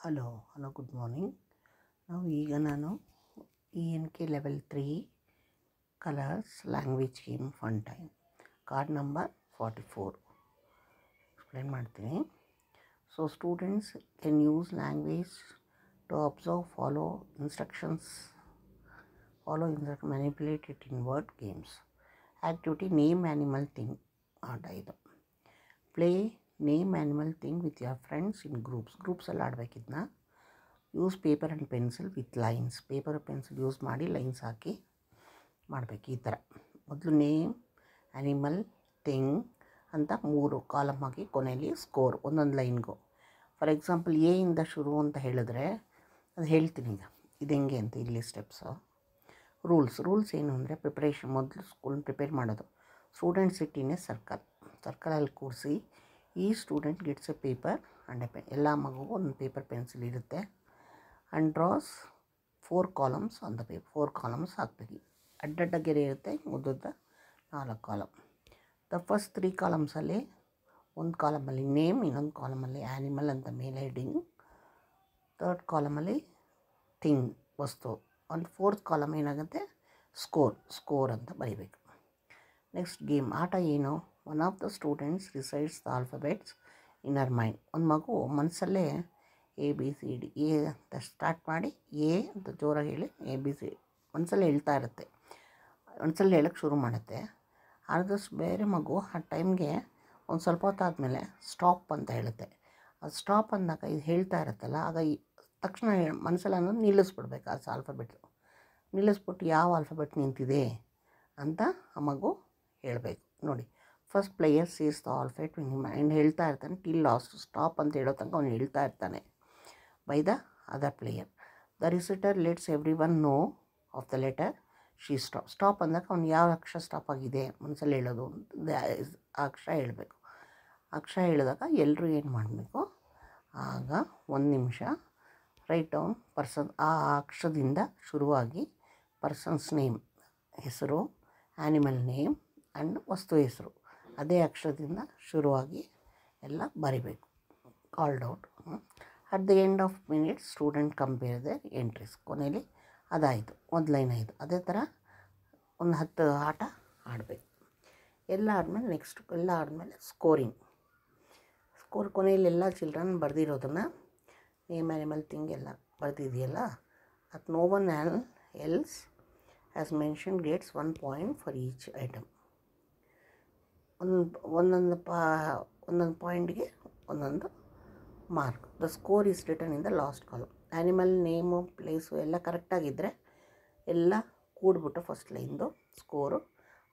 Hello good morning. ನಾನು ENK level 3 colours language game fun time card number 44 explain ಮಾಡ್ತೀನಿ. So students can use language to observe, follow instructions, manipulate it in word games. Activity name animal thing ಆಟ ಇದು. Play name animal thing with your friends in ಗ್ರೂಪ್ಸಲ್ಲಿ ಆಡಬೇಕಿದ್ನ. Use paper and pencil with lines. Paper pencil use ಮಾಡಿ lines ಹಾಕಿ ಮಾಡಬೇಕು. ಈ ಥರ ಮೊದಲು ನೇಮ್ ಆ್ಯನಿಮಲ್ ಥಿಂಗ್ ಅಂತ 3 ಕಾಲಮ್ ಹಾಕಿ ಕೊನೆಯಲ್ಲಿ ಸ್ಕೋರ್ ಒಂದೊಂದು ಲೈನ್ಗೂ. ಫಾರ್ ಎಕ್ಸಾಂಪಲ್ ಎ ಇಂದ ಶುರು ಅಂತ ಹೇಳಿದ್ರೆ ಅದು ಹೇಳ್ತೀನಿ ಈಗ ಇದು ಹೆಂಗೆ ಅಂತ. ಇಲ್ಲಿ ಸ್ಟೆಪ್ಸು ರೂಲ್ಸ್ ಏನು ಅಂದರೆ ಪ್ರಿಪ್ರೇಷನ್ ಮೊದಲು ಸ್ಕೂಲ್ ಪ್ರಿಪೇರ್ ಮಾಡೋದು. ಸ್ಟೂಡೆಂಟ್ ಸಿಟ್ ಇನ್ ಎ ಸರ್ಕಲಲ್ಲಿ ಕೂರಿಸಿ ಈ student gets A paper and A pen. ಎಲ್ಲ ಮಗುಗೂ ಒಂದು ಪೇಪರ್ ಪೆನ್ಸಿಲ್ ಇರುತ್ತೆ. And draws 4 columns on the paper. 4 columns ಹಾಕ್ಬೇಕು. ಅಡ್ಡಡ್ಡ ಗೆರೆ ಇರುತ್ತೆ, ಉದ್ದದ 4 ಕಾಲಮ್. ದ ಫಸ್ಟ್ 3 ಕಾಲಮ್ಸಲ್ಲಿ ಒಂದು ಕಾಲಮಲ್ಲಿ ನೇಮ್, ಇನ್ನೊಂದು ಕಾಲಮಲ್ಲಿ ಆ್ಯನಿಮಲ್ ಅಂತ ಮೇಲೆ ಹೆಡಿಂಗ್, 3rd ಕಾಲಮಲ್ಲಿ ಥಿಂಗ್ ವಸ್ತು, ಒಂದು 4th ಕಾಲಮ್ ಏನಾಗುತ್ತೆ ಸ್ಕೋರ್ ಅಂತ ಬರೀಬೇಕು. ನೆಕ್ಸ್ಟ್ ಗೇಮ್ ಆಟ ಏನು? One of the students resides the alphabets in Har mind. ಒಂದು ಮಗು ಮನಸ್ಸಲ್ಲೇ ABCD ಎ ಅಂತ ಸ್ಟಾರ್ಟ್ ಮಾಡಿ ಎ ಅಂತ ಜೋರಾಗಿ ಹೇಳಿ ABC ಮನಸ್ಸಲ್ಲೇ ಹೇಳ್ತಾ ಇರುತ್ತೆ. ಮನಸ್ಸಲ್ಲಿ ಹೇಳೋಕ್ಕೆ ಶುರು ಮಾಡುತ್ತೆ. ಆದಷ್ಟು ಬೇರೆ ಮಗು ಆ ಟೈಮ್ಗೆ ಒಂದು ಸ್ವಲ್ಪ ಹೊತ್ತಾದಮೇಲೆ ಸ್ಟಾಪ್ ಅಂತ ಹೇಳುತ್ತೆ. ಅದು ಸ್ಟಾಪ್ ಅಂದಾಗ ಇದು ಹೇಳ್ತಾ ಇರುತ್ತಲ್ಲ, ಆಗ ತಕ್ಷಣ ಮನಸ್ಸಲ್ಲಿ ಅನ್ನೋದು ನಿಲ್ಲಿಸ್ಬಿಡ್ಬೇಕು. ಆ ಆಲ್ಫಾಬೆಟ್ ನಿಲ್ಲಿಸ್ಬಿಟ್ಟು ಯಾವ ಆಲ್ಫಾಬೆಟ್ ನಿಂತಿದೆ ಅಂತ ಆ ಮಗು ಹೇಳಬೇಕು. ನೋಡಿ, first player sees the alphabet mind ಹೇಳ್ತಾ ಇರ್ತಾನೆ ಟಿಲ್ ಲಾಸ್ಟ್. ಸ್ಟಾಪ್ ಅಂತ ಹೇಳೋ ತನಕ ಅವನು ಹೇಳ್ತಾ ಇರ್ತಾನೆ by the other player. The reciter lets everyone know of the letter she stop ಅಂದಾಗ ಅವ್ನು ಯಾವ ಅಕ್ಷರ ಸ್ಟಾಪ್ ಆಗಿದೆ ಮನಸ್ಸಲ್ಲಿ ಹೇಳೋದು ಆ ಅಕ್ಷರ ಹೇಳಬೇಕು. ಅಕ್ಷರ ಹೇಳಿದಾಗ ಎಲ್ಲರೂ ಏನು ಮಾಡಬೇಕು, ಆಗ 1 ನಿಮಿಷ ರೈಟ್ ಡೌನ್ ಪರ್ಸನ್. ಆ ಅಕ್ಷರದಿಂದ ಶುರುವಾಗಿ ಪರ್ಸನ್ಸ್ ನೇಮ್ ಹೆಸರು, ಆ್ಯನಿಮಲ್ ನೇಮ್ ಆ್ಯಂಡ್ ವಸ್ತು ಹೆಸರು ಅದೇ ಅಕ್ಷರದಿಂದ ಶುರುವಾಗಿ ಎಲ್ಲ ಬರಿಬೇಕು. Called out. At the end of minutes student compare their entries. ಕೊನೆಯಲ್ಲಿ ಅದಾಯಿತು, ಒಂದು ಲೈನ್ ಆಯಿತು. ಅದೇ ಥರ ಒಂದು 10 ಆಟ ಆಡಬೇಕು. ಎಲ್ಲ ಆದಮೇಲೆ ಸ್ಕೋರ್ ಕೊನೆಯಲ್ಲಿ ಎಲ್ಲ ಚಿಲ್ಡ್ರನ್ ಬರೆದಿರೋದನ್ನು ನೇಮ್ ಆ್ಯನಿಮಲ್ ಥಿಂಗ್ ಎಲ್ಲ ಬರೆದಿದೆಯಲ್ಲ, ಅದು no one else has mention gets 1 point for each item. ಒಂದೊಂದು ಪಾಯಿಂಟ್ಗೆ ಒಂದೊಂದು mark. The score is return in the last column. Animal name place ಎಲ್ಲ ಕರೆಕ್ಟಾಗಿದ್ದರೆ ಎಲ್ಲ ಕೂಡ್ಬಿಟ್ಟು ಫಸ್ಟ್ ಲೈನ್ದು ಸ್ಕೋರು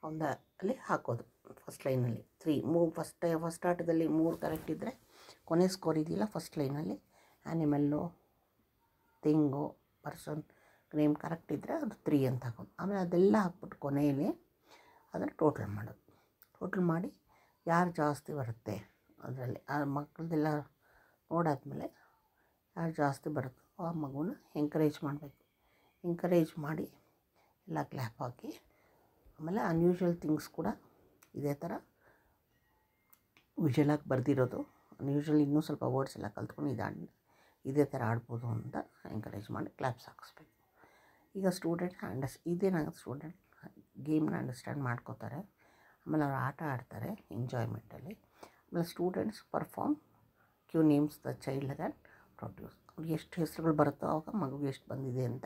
ಅಲ್ಲಿ ಹಾಕೋದು. ಫಸ್ಟ್ ಲೈನಲ್ಲಿ 3 ಫಸ್ಟ್ ಆಟದಲ್ಲಿ 3 ಕರೆಕ್ಟ್ ಇದ್ದರೆ ಕೊನೆ ಸ್ಕೋರ್ ಇದೆಯಲ್ಲ ಫಸ್ಟ್ ಲೈನಲ್ಲಿ ಆ್ಯನಿಮಲ್ಲು ಥಿಂಗು ಪರ್ಸನ್ ನೇಮ್ ಕರೆಕ್ಟ್ ಇದ್ದರೆ ಅದು 3 ಅಂತ ಹಾಕೋದು. ಆಮೇಲೆ ಅದೆಲ್ಲ ಹಾಕ್ಬಿಟ್ಟು ಕೊನೆಯಲ್ಲಿ ಅದನ್ನು ಟೋಟಲ್ ಮಾಡೋದು. ಟೋಟಲ್ ಮಾಡಿ ಯಾರು ಜಾಸ್ತಿ ಬರುತ್ತೆ ಅದರಲ್ಲಿ ಆ ಮಕ್ಕಳದೆಲ್ಲ ನೋಡಾದ್ಮೇಲೆ ಯಾರು ಜಾಸ್ತಿ ಬರುತ್ತೋ ಆ ಮಗುನ ಎಂಕರೇಜ್ ಮಾಡಬೇಕು. ಎಂಕರೇಜ್ ಮಾಡಿ ಎಲ್ಲ ಕ್ಲ್ಯಾಪ್ ಹಾಕಿ, ಆಮೇಲೆ ಅನ್ಯೂಶ್ವಲ್ ಥಿಂಗ್ಸ್ ಕೂಡ ಇದೇ ಥರ ವಿಷುವಲಾಗಿ ಬರೆದಿರೋದು. ಅನ್ಯೂಶ್ವಲ್ ಇನ್ನೂ ಸ್ವಲ್ಪ ವರ್ಡ್ಸ್ ಎಲ್ಲ ಕಲ್ತ್ಕೊಂಡು ಇದೇ ಥರ ಆಡ್ಬೋದು ಅಂತ ಎಂಕರೇಜ್ ಮಾಡಿ ಕ್ಲ್ಯಾಪ್ಸ್ ಹಾಕಿಸ್ಬೇಕು. ಈಗ ಸ್ಟೂಡೆಂಟ್ ಇದೇನಾಗುತ್ತೆ, ಸ್ಟೂಡೆಂಟ್ ಗೇಮ್ನ ಅಂಡರ್ಸ್ಟ್ಯಾಂಡ್ ಮಾಡ್ಕೋತಾರೆ. ಆಮೇಲೆ ಅವ್ರು ಆಟ ಆಡ್ತಾರೆ ಎಂಜಾಯ್ಮೆಂಟಲ್ಲಿ. ಆಮೇಲೆ students perform cue names the child and produce. ಅವ್ರಿಗೆ ಎಷ್ಟು ಹೆಸರುಗಳು ಬರುತ್ತೋ ಆವಾಗ ಮಗುಗೆ ಎಷ್ಟು ಬಂದಿದೆ ಅಂತ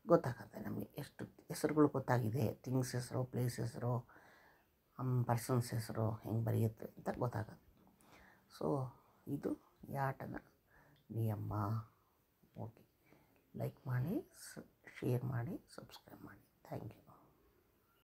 ಗೊತ್ತಾಗುತ್ತೆ. ನಮಗೆ ಎಷ್ಟು ಹೆಸರುಗಳು ಗೊತ್ತಾಗಿದೆ, ಥಿಂಗ್ಸ್ ಹೆಸರು, ಪ್ಲೇಸ್ ಹೆಸರು, ಪರ್ಸನ್ಸ್ ಹೆಸರು ಹೆಂಗೆ ಬರೆಯುತ್ತೆ ಅಂತ ಗೊತ್ತಾಗುತ್ತೆ. ಸೊ ಇದು ಈ ಆಟದ ನಿಯಮ. ಓಕೆ, ಲೈಕ್ ಮಾಡಿ, ಶೇರ್ ಮಾಡಿ, ಸಬ್ಸ್ಕ್ರೈಬ್ ಮಾಡಿ. Thank you.